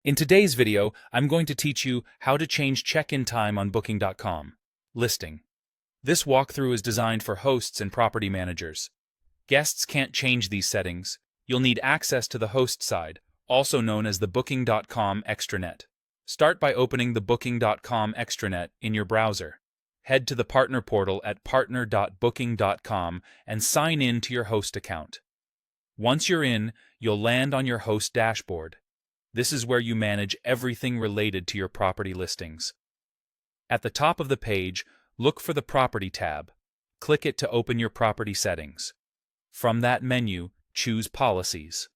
In today's video, I'm going to teach you how to change check-in time on Booking.com. Listing. This walkthrough is designed for hosts and property managers. Guests can't change these settings. You'll need access to the host side, also known as the Booking.com extranet. Start by opening the Booking.com extranet in your browser. Head to the partner portal at partner.booking.com and sign in to your host account. Once you're in, you'll land on your host dashboard. This is where you manage everything related to your property listings. At the top of the page, look for the Property tab. Click it to open your property settings. From that menu, choose Policies.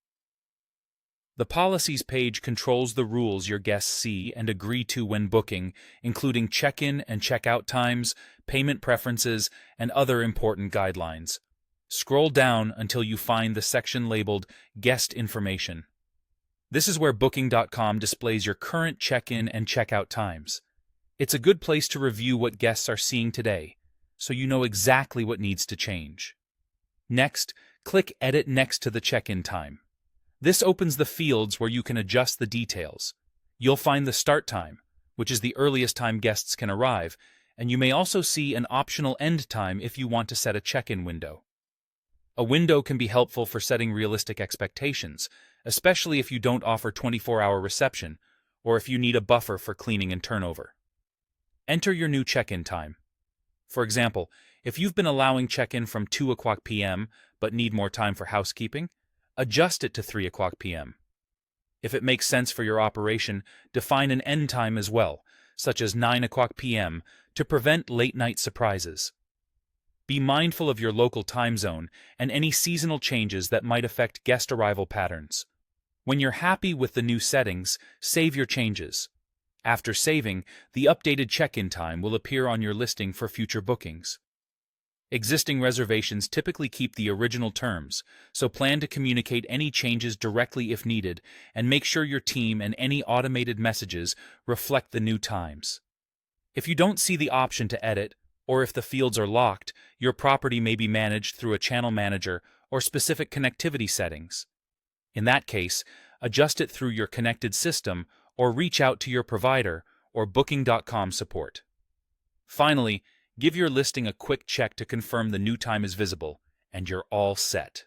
The Policies page controls the rules your guests see and agree to when booking, including check-in and check-out times, payment preferences, and other important guidelines. Scroll down until you find the section labeled Guest Information. This is where Booking.com displays your current check-in and check-out times. It's a good place to review what guests are seeing today, so you know exactly what needs to change. Next, click Edit next to the check-in time. This opens the fields where you can adjust the details. You'll find the start time, which is the earliest time guests can arrive, and you may also see an optional end time if you want to set a check-in window. A window can be helpful for setting realistic expectations, especially if you don't offer 24-hour reception, or if you need a buffer for cleaning and turnover. Enter your new check-in time. For example, if you've been allowing check-in from 2 p.m. but need more time for housekeeping, adjust it to 3 p.m. If it makes sense for your operation, define an end time as well, such as 9 p.m., to prevent late-night surprises. Be mindful of your local time zone and any seasonal changes that might affect guest arrival patterns. When you're happy with the new settings, save your changes. After saving, the updated check-in time will appear on your listing for future bookings. Existing reservations typically keep the original terms, so plan to communicate any changes directly if needed, and make sure your team and any automated messages reflect the new times. If you don't see the option to edit, or if the fields are locked, your property may be managed through a channel manager or specific connectivity settings. In that case, adjust it through your connected system or reach out to your provider or Booking.com support. Finally, give your listing a quick check to confirm the new time is visible, and you're all set.